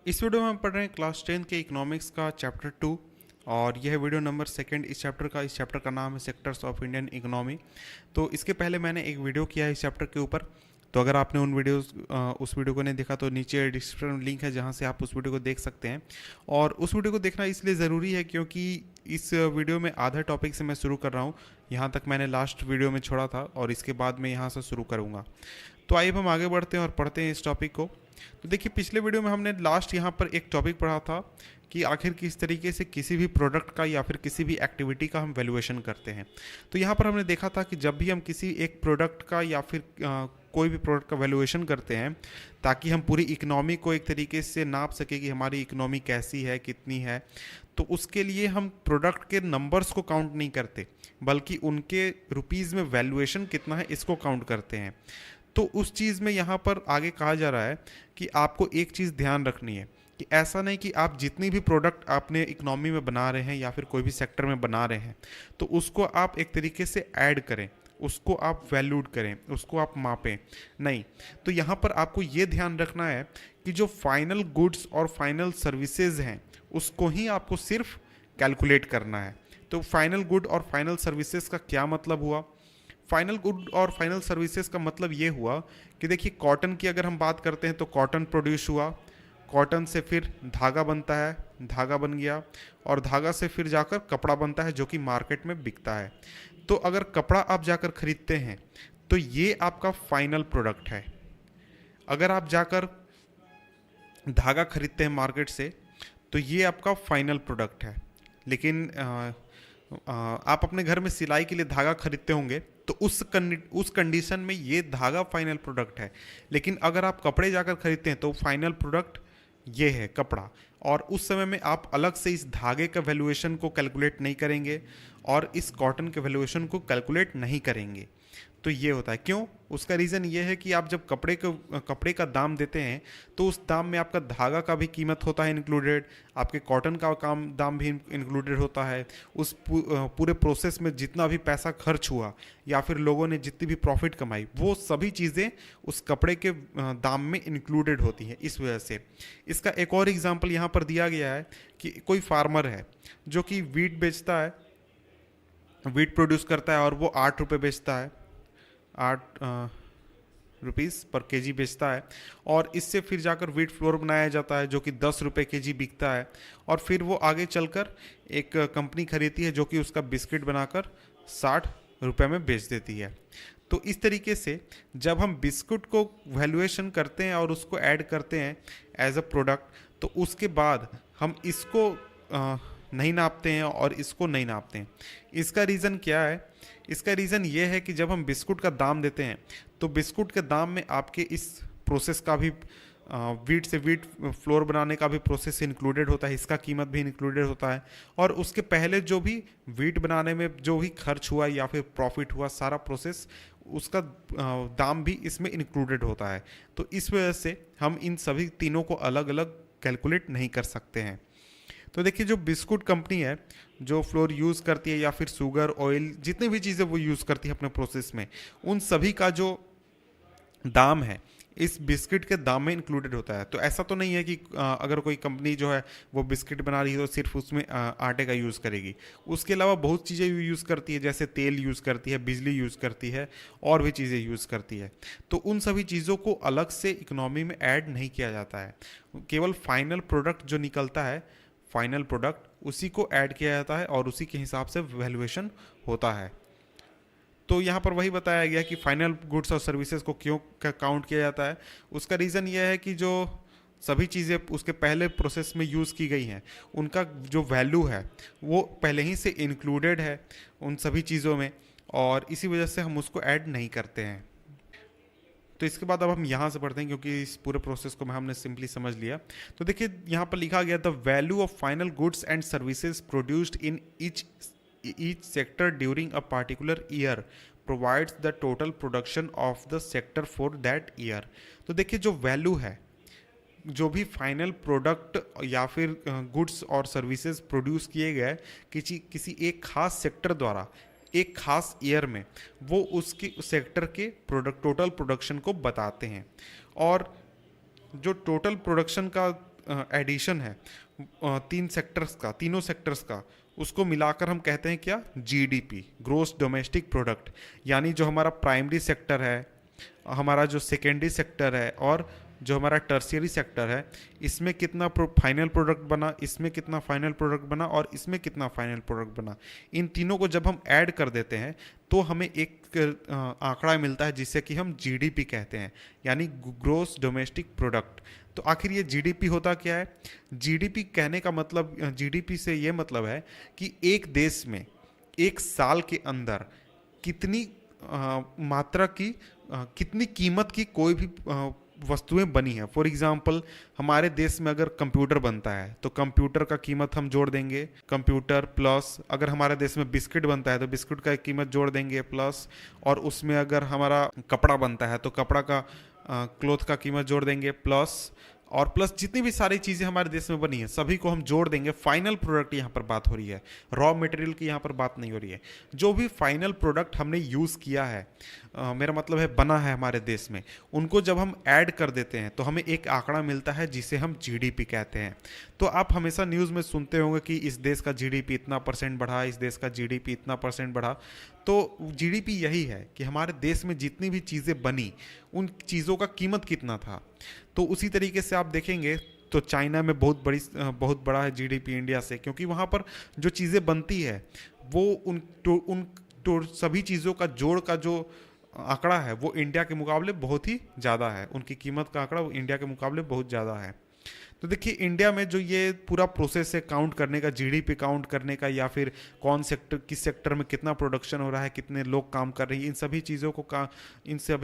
इस वीडियो में हम पढ़ रहे हैं क्लास 10 के इकोनॉमिक्स का चैप्टर 2। और यह वीडियो नंबर सेकंड इस चैप्टर का नाम है सेक्टर्स ऑफ इंडियन इकोनॉमी। तो इसके पहले मैंने एक वीडियो किया है इस चैप्टर के ऊपर। तो अगर आपने उस वीडियो को नहीं देखा तो नीचे डिस्क्रिप्शन में लिंक है जहां से आप उस वीडियो को देख सकते हैं। और उस वीडियो को देखना इसलिए ज़रूरी है क्योंकि इस वीडियो में आधा टॉपिक से मैं शुरू कर रहा हूँ। यहाँ तक मैंने लास्ट वीडियो में छोड़ा था और इसके बाद मैं यहाँ से शुरू करूँगा। तो आइए हम आगे बढ़ते हैं और पढ़ते हैं इस टॉपिक को। तो देखिए, पिछले वीडियो में हमने लास्ट यहाँ पर एक टॉपिक पढ़ा था कि आखिर किस तरीके से किसी भी प्रोडक्ट का या फिर किसी भी एक्टिविटी का हम वैल्यूएशन करते हैं। तो यहाँ पर हमने देखा था कि जब भी हम किसी एक प्रोडक्ट का या फिर कोई भी प्रोडक्ट का वैल्यूएशन करते हैं ताकि हम पूरी इकोनॉमी को एक तरीके से नाप सके कि हमारी इकोनॉमी कैसी है, कितनी है, तो उसके लिए हम प्रोडक्ट के नंबर्स को काउंट नहीं करते बल्कि उनके रुपीज़ में वैल्यूएशन कितना है इसको काउंट करते हैं। तो उस चीज़ में यहाँ पर आगे कहा जा रहा है कि आपको एक चीज़ ध्यान रखनी है कि ऐसा नहीं कि आप जितनी भी प्रोडक्ट आपने इकोनॉमी में बना रहे हैं या फिर कोई भी सेक्टर में बना रहे हैं तो उसको आप एक तरीके से ऐड करें, उसको आप वैल्यूड करें, उसको आप मापें नहीं। तो यहाँ पर आपको ये ध्यान रखना है कि जो फाइनल गुड्स और फाइनल सर्विसेज हैं उसको ही आपको सिर्फ कैलकुलेट करना है। तो फाइनल गुड और फाइनल सर्विसेज का क्या मतलब हुआ? फाइनल गुड और फाइनल सर्विसेज का मतलब ये हुआ कि देखिए, कॉटन की अगर हम बात करते हैं तो कॉटन प्रोड्यूस हुआ, कॉटन से फिर धागा बनता है, धागा बन गया और धागा से फिर जाकर कपड़ा बनता है जो कि मार्केट में बिकता है। तो अगर कपड़ा आप जाकर खरीदते हैं तो ये आपका फाइनल प्रोडक्ट है। अगर आप जाकर धागा खरीदते हैं मार्केट से तो ये आपका फाइनल प्रोडक्ट है। लेकिन आप अपने घर में सिलाई के लिए धागा खरीदते होंगे तो उस कंडीशन में ये धागा फाइनल प्रोडक्ट है। लेकिन अगर आप कपड़े जाकर खरीदते हैं तो फाइनल प्रोडक्ट ये है कपड़ा। और उस समय में आप अलग से इस धागे का वैल्यूएशन को कैलकुलेट नहीं करेंगे और इस कॉटन के वैल्यूएशन को कैलकुलेट नहीं करेंगे। तो ये होता है क्यों? उसका रीज़न ये है कि आप जब कपड़े का दाम देते हैं तो उस दाम में आपका धागा का भी कीमत होता है इंक्लूडेड, आपके कॉटन का दाम भी इंक्लूडेड होता है। उस पूरे प्रोसेस में जितना भी पैसा खर्च हुआ या फिर लोगों ने जितनी भी प्रॉफिट कमाई वो सभी चीज़ें उस कपड़े के दाम में इंक्लूडेड होती हैं। इस वजह से इसका एक और एग्जाम्पल यहाँ पर दिया गया है कि कोई फार्मर है जो कि वीट बेचता है, वीट प्रोड्यूस करता है और वो 8 रुपये बेचता है, 8 रुपीज़ पर केजी बेचता है। और इससे फिर जाकर वीट फ्लोर बनाया जाता है जो कि 10 रुपये केजी बिकता है। और फिर वो आगे चलकर एक कंपनी खरीदती है जो कि उसका बिस्किट बनाकर 60 रुपये में बेच देती है। तो इस तरीके से जब हम बिस्कुट को वैल्यूएशन करते हैं और उसको ऐड करते हैं एज अ प्रोडक्ट तो उसके बाद हम इसको नहीं नापते हैं और इसको नहीं नापते हैं। इसका रीज़न क्या है? इसका रीज़न ये है कि जब हम बिस्कुट का दाम देते हैं तो बिस्कुट के दाम में आपके इस प्रोसेस का भी वीट से वीट फ्लोर बनाने का भी प्रोसेस इंक्लूडेड होता है, इसका कीमत भी इंक्लूडेड होता है। और उसके पहले जो भी वीट बनाने में जो भी खर्च हुआ या फिर प्रॉफिट हुआ सारा प्रोसेस उसका दाम भी इसमें इंक्लूडेड होता है। तो इस वजह से हम इन सभी तीनों को अलग अलग कैलकुलेट नहीं कर सकते हैं। तो देखिए, जो बिस्कुट कंपनी है जो फ्लोर यूज़ करती है या फिर शुगर, ऑयल, जितनी भी चीज़ें वो यूज़ करती है अपने प्रोसेस में, उन सभी का जो दाम है इस बिस्किट के दाम में इंक्लूडेड होता है। तो ऐसा तो नहीं है कि अगर कोई कंपनी जो है वो बिस्किट बना रही है तो सिर्फ उसमें आटे का यूज़ करेगी। उसके अलावा बहुत चीज़ें यूज़ करती है, जैसे तेल यूज़ करती है, बिजली यूज़ करती है और भी चीज़ें यूज़ करती है। तो उन सभी चीज़ों को अलग से इकोनॉमी में ऐड नहीं किया जाता है। केवल फाइनल प्रोडक्ट जो निकलता है, फाइनल प्रोडक्ट, उसी को ऐड किया जाता है और उसी के हिसाब से वैल्यूएशन होता है। तो यहाँ पर वही बताया गया कि फाइनल गुड्स और सर्विसेज को क्यों काउंट किया जाता है। उसका रीज़न यह है कि जो सभी चीज़ें उसके पहले प्रोसेस में यूज़ की गई हैं उनका जो वैल्यू है वो पहले ही से इंक्लूडेड है उन सभी चीज़ों में और इसी वजह से हम उसको ऐड नहीं करते हैं। तो इसके बाद अब हम यहाँ से पढ़ते हैं क्योंकि इस पूरे प्रोसेस को हमने सिंपली समझ लिया। तो देखिए, यहाँ पर लिखा गया the value of final goods and services produced in each sector during a particular year provides the total production of the sector for that year। तो देखिए, जो वैल्यू है, जो भी फाइनल प्रोडक्ट या फिर गुड्स और सर्विसेज प्रोड्यूस किए गए किसी एक खास सेक्टर द्वारा एक खास ईयर में, वो उसके सेक्टर के टोटल प्रोडक्शन को बताते हैं। और जो टोटल प्रोडक्शन का एडिशन है तीनों सेक्टर्स का, उसको मिलाकर हम कहते हैं क्या, जीडीपी, ग्रोस डोमेस्टिक प्रोडक्ट। यानी जो हमारा प्राइमरी सेक्टर है, हमारा जो सेकेंडरी सेक्टर है और जो हमारा टर्शियरी सेक्टर है, इसमें कितना फाइनल प्रोडक्ट बना, इसमें कितना फाइनल प्रोडक्ट बना और इसमें कितना फाइनल प्रोडक्ट बना, इन तीनों को जब हम ऐड कर देते हैं तो हमें एक आंकड़ा मिलता है जिसे कि हम जीडीपी कहते हैं, यानी ग्रोस डोमेस्टिक प्रोडक्ट। तो आखिर ये जीडीपी होता क्या है? जीडीपी कहने का मतलब, जीडीपी से ये मतलब है कि एक देश में एक साल के अंदर कितनी मात्रा की, कितनी कीमत की कोई भी वस्तुएं बनी हैं। फॉर एग्जांपल, हमारे देश में अगर कंप्यूटर बनता है तो कंप्यूटर का कीमत हम जोड़ देंगे, कंप्यूटर प्लस अगर हमारे देश में बिस्किट बनता है तो बिस्किट का कीमत जोड़ देंगे प्लस, और उसमें अगर हमारा कपड़ा बनता है तो कपड़ा का क्लोथ का कीमत जोड़ देंगे प्लस, और प्लस जितनी भी सारी चीज़ें हमारे देश में बनी हैं सभी को हम जोड़ देंगे। फाइनल प्रोडक्ट यहाँ पर बात हो रही है, रॉ मटेरियल की यहाँ पर बात नहीं हो रही है। जो भी फाइनल प्रोडक्ट हमने यूज़ किया है, मेरा मतलब है बना है हमारे देश में, उनको जब हम ऐड कर देते हैं तो हमें एक आंकड़ा मिलता है जिसे हम जीडीपी कहते हैं। तो आप हमेशा न्यूज़ में सुनते होंगे कि इस देश का जीडीपी इतना % बढ़ा, इस देश का जीडीपी इतना % बढ़ा। तो जीडीपी यही है कि हमारे देश में जितनी भी चीज़ें बनी उन चीज़ों का कीमत कितना था। तो उसी तरीके से आप देखेंगे तो चाइना में बहुत बड़ा है जीडीपी इंडिया से, क्योंकि वहाँ पर जो चीज़ें बनती है वो उन सभी चीज़ों का जोड़ का जो आंकड़ा है वो इंडिया के मुकाबले बहुत ही ज़्यादा है, उनकी कीमत का आंकड़ा वो इंडिया के मुकाबले बहुत ज़्यादा है। तो देखिए इंडिया में जो ये पूरा प्रोसेस है काउंट करने का, जीडीपी काउंट करने का, या फिर कौन सेक्टर, किस सेक्टर में कितना प्रोडक्शन हो रहा है, कितने लोग काम कर रहे हैं, इन सभी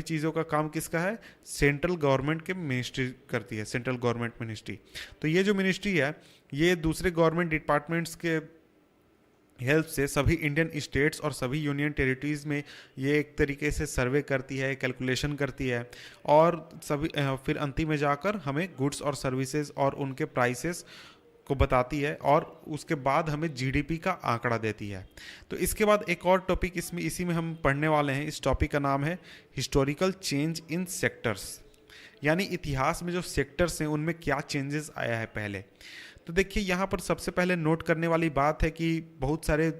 चीज़ों का काम किसका है? सेंट्रल गवर्नमेंट के मिनिस्ट्री करती है, सेंट्रल गवर्नमेंट मिनिस्ट्री। तो ये जो मिनिस्ट्री है ये दूसरे गवर्नमेंट डिपार्टमेंट्स के हेल्प से सभी इंडियन स्टेट्स और सभी यूनियन टेरिटरीज़ में ये एक तरीके से सर्वे करती है, कैलकुलेशन करती है, और सभी फिर अंतिम में जाकर हमें गुड्स और सर्विसेज और उनके प्राइसेस को बताती है, और उसके बाद हमें जीडीपी का आंकड़ा देती है। तो इसके बाद एक और टॉपिक इसी में हम पढ़ने वाले हैं। इस टॉपिक का नाम है हिस्टोरिकल चेंज इन सेक्टर्स, यानी इतिहास में जो सेक्टर्स हैं उनमें क्या चेंजेस आया है पहले। तो देखिए यहाँ पर सबसे पहले नोट करने वाली बात है कि बहुत सारे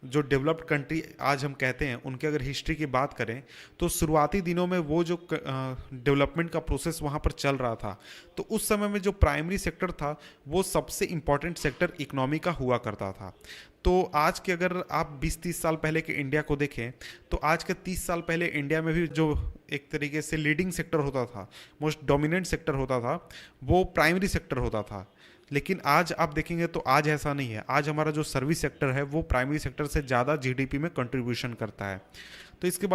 जो डेवलप्ड कंट्री आज हम कहते हैं उनके अगर हिस्ट्री की बात करें तो शुरुआती दिनों में वो जो डेवलपमेंट का प्रोसेस वहाँ पर चल रहा था, तो उस समय में जो प्राइमरी सेक्टर था वो सबसे इम्पॉर्टेंट सेक्टर इकोनॉमी का हुआ करता था। तो आज के अगर आप 20-30 साल पहले के इंडिया को देखें तो आज के 30 साल पहले इंडिया में भी जो एक तरीके से लीडिंग सेक्टर होता था, मोस्ट डोमिनेंट सेक्टर होता था, वो प्राइमरी सेक्टर होता था। लेकिन आज आप देखेंगे तो आज ऐसा नहीं है। आज हमारा जो सर्विस सेक्टर है वो प्राइमरी सेक्टर से ज़्यादा जीडीपी में कंट्रीब्यूशन करता है। तो इसके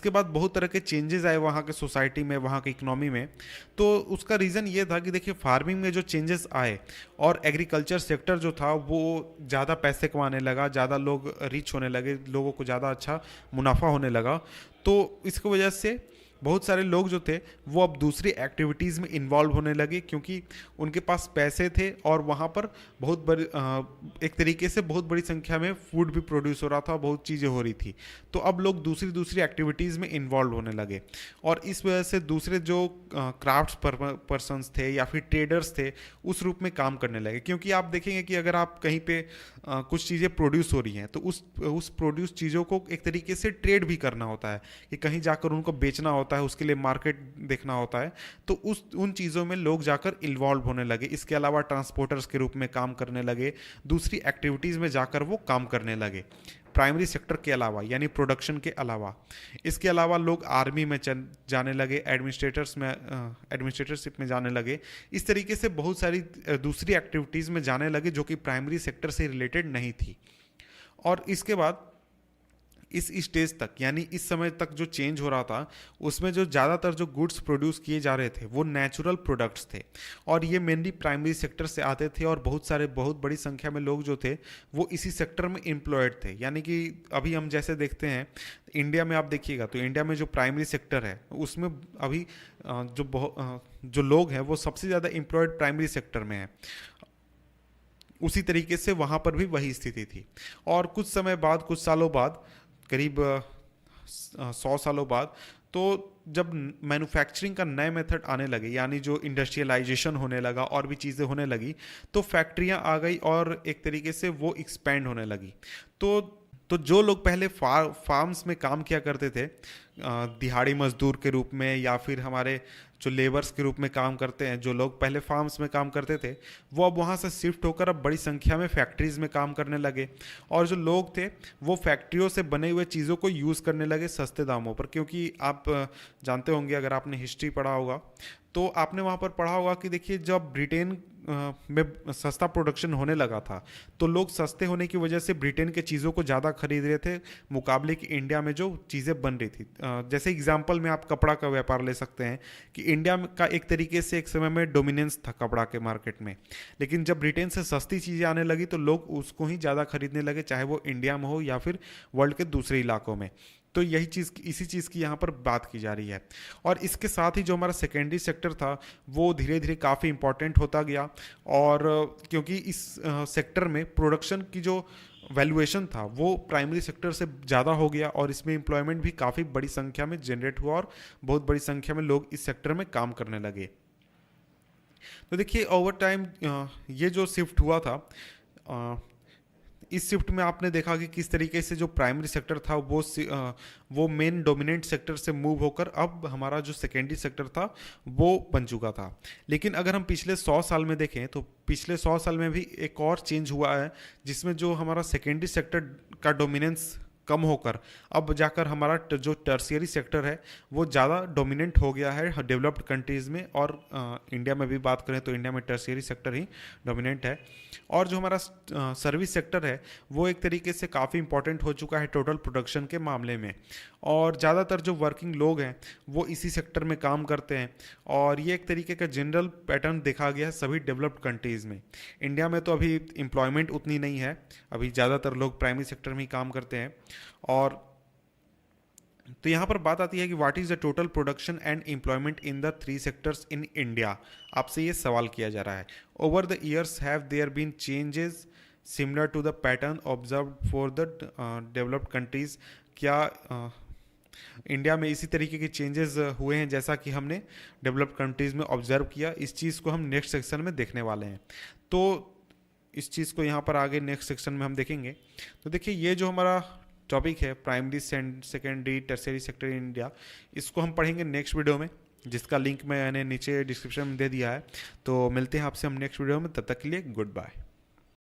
बाद बहुत तरह के चेंजेस आए वहाँ के सोसाइटी में, वहाँ के इकोनॉमी में। तो उसका रीज़न ये था कि देखिए फार्मिंग में जो चेंजेस आए और एग्रीकल्चर सेक्टर जो था वो ज़्यादा पैसे कमाने लगा, ज़्यादा लोग रिच होने लगे, लोगों को ज़्यादा अच्छा मुनाफा होने लगा। तो इसकी वजह से बहुत सारे लोग जो थे वो अब दूसरी एक्टिविटीज़ में इन्वॉल्व होने लगे, क्योंकि उनके पास पैसे थे और वहाँ पर एक तरीके से बहुत बड़ी संख्या में फूड भी प्रोड्यूस हो रहा था, बहुत चीज़ें हो रही थी। तो अब लोग दूसरी एक्टिविटीज़ में इन्वॉल्व होने लगे, और इस वजह से दूसरे जो क्राफ्ट्स पर्सन्स थे या फिर ट्रेडर्स थे उस रूप में काम करने लगे। क्योंकि आप देखेंगे कि अगर आप कहीं पे कुछ चीज़ें प्रोड्यूस हो रही हैं तो उस प्रोड्यूस चीज़ों को एक तरीके से ट्रेड भी करना होता है, कि कहीं जाकर उनको बेचना होता है, उसके लिए मार्केट देखना होता है। तो उन चीज़ों में लोग जाकर इन्वॉल्व होने लगे। इसके अलावा ट्रांसपोर्टर्स के रूप में काम करने लगे, दूसरी एक्टिविटीज़ में जाकर वो काम करने लगे प्राइमरी सेक्टर के अलावा, यानी प्रोडक्शन के अलावा। इसके अलावा लोग आर्मी में जाने लगे, एडमिनिस्ट्रेटरशिप में जाने लगे। इस तरीके से बहुत सारी दूसरी एक्टिविटीज़ में जाने लगे जो कि प्राइमरी सेक्टर से रिलेटेड नहीं थी। और इसके बाद इस स्टेज तक, यानी इस समय तक जो चेंज हो रहा था उसमें जो ज़्यादातर जो गुड्स प्रोड्यूस किए जा रहे थे वो नेचुरल प्रोडक्ट्स थे, और ये मेनली प्राइमरी सेक्टर से आते थे, और बहुत बड़ी संख्या में लोग जो थे वो इसी सेक्टर में एम्प्लॉयड थे। यानी कि अभी हम जैसे देखते हैं इंडिया में, आप देखिएगा तो इंडिया में जो प्राइमरी सेक्टर है उसमें अभी जो लोग हैं वो सबसे ज़्यादा एम्प्लॉयड प्राइमरी सेक्टर में है। उसी तरीके से वहाँ पर भी वही स्थिति थी। और कुछ सालों बाद, करीब 100 सालों बाद, तो जब मैन्युफैक्चरिंग का नए मेथड आने लगे, यानी जो इंडस्ट्रियलाइजेशन होने लगा और भी चीज़ें होने लगी, तो फैक्ट्रियाँ आ गई और एक तरीके से वो एक्सपेंड होने लगी। तो जो लोग पहले फार्म्स में काम किया करते थे दिहाड़ी मजदूर के रूप में, या फिर हमारे जो लेबर्स के रूप में काम करते हैं, जो लोग पहले फार्म्स में काम करते थे, वो अब वहाँ से शिफ्ट होकर अब बड़ी संख्या में फैक्ट्रीज में काम करने लगे। और जो लोग थे वो फैक्ट्रियों से बने हुए चीज़ों को यूज़ करने लगे सस्ते दामों पर, क्योंकि आप जानते होंगे, अगर आपने हिस्ट्री पढ़ा होगा तो आपने वहाँ पर पढ़ा होगा कि देखिए जब ब्रिटेन में सस्ता प्रोडक्शन होने लगा था, तो लोग सस्ते होने की वजह से ब्रिटेन के चीज़ों को ज़्यादा खरीद रहे थे मुकाबले की इंडिया में जो चीज़ें बन रही थी। जैसे एग्जांपल में आप कपड़ा का व्यापार ले सकते हैं कि इंडिया का एक तरीके से एक समय में डोमिनेंस था कपड़ा के मार्केट में, लेकिन जब ब्रिटेन से सस्ती चीज़ें आने लगी तो लोग उसको ही ज़्यादा खरीदने लगे, चाहे वो इंडिया में हो या फिर वर्ल्ड के दूसरे इलाकों में। तो यही चीज़, इसी चीज़ की यहाँ पर बात की जा रही है। और इसके साथ ही जो हमारा सेकेंडरी सेक्टर था वो धीरे धीरे काफ़ी इंपॉर्टेंट होता गया, और क्योंकि इस सेक्टर में प्रोडक्शन की जो वैल्यूएशन था वो प्राइमरी सेक्टर से ज़्यादा हो गया, और इसमें एम्प्लॉयमेंट भी काफ़ी बड़ी संख्या में जनरेट हुआ और बहुत बड़ी संख्या में लोग इस सेक्टर में काम करने लगे। तो देखिए ओवर टाइम ये जो शिफ्ट हुआ था, इस शिफ्ट में आपने देखा कि किस तरीके से जो प्राइमरी सेक्टर था वो मेन डोमिनेंट सेक्टर से मूव होकर अब हमारा जो सेकेंडरी सेक्टर था वो बन चुका था। लेकिन अगर हम पिछले 100 साल में देखें तो पिछले 100 साल में भी एक और चेंज हुआ है, जिसमें जो हमारा सेकेंडरी सेक्टर का डोमिनेंस कम होकर अब जाकर हमारा जो टर्शियरी सेक्टर है वो ज़्यादा डोमिनेंट हो गया है डेवलप्ड कंट्रीज़ में, और इंडिया में भी बात करें तो इंडिया में टर्शियरी सेक्टर ही डोमिनेंट है। और जो हमारा सर्विस सेक्टर है वो एक तरीके से काफ़ी इंपॉर्टेंट हो चुका है टोटल प्रोडक्शन के मामले में, और ज़्यादातर जो वर्किंग लोग हैं वो इसी सेक्टर में काम करते हैं, और ये एक तरीके का जनरल पैटर्न देखा गया है सभी डेवलप्ड कंट्रीज़ में। इंडिया में तो अभी एम्प्लॉयमेंट उतनी नहीं है, अभी ज़्यादातर लोग प्राइमरी सेक्टर में ही काम करते हैं। और तो यहाँ पर बात आती है कि what is the total production and employment in the 3 sectors in India. आपसे ये सवाल किया जा रहा है। Over the years have there been changes similar to the pattern observed for the developed countries. क्या इंडिया में इसी तरीके के चेंजेस हुए हैं जैसा कि हमने डेवलप्ड कंट्रीज़ में ऑब्जर्व किया? इस चीज़ को हम नेक्स्ट सेक्शन में देखने वाले हैं। तो इस चीज़ को यहाँ पर आगे नेक्स्ट सेक्शन में हम देखेंगे। तो देखिए ये जो हमारा टॉपिक है primary secondary tertiary sector in India, इसको हम पढ़ेंगे नेक्स्ट वीडियो में, जिसका लिंक मैंने नीचे डिस्क्रिप्शन में दे दिया है। तो मिलते हैं आपसे हम नेक्स्ट वीडियो में, तब तक के लिए गुड बाय।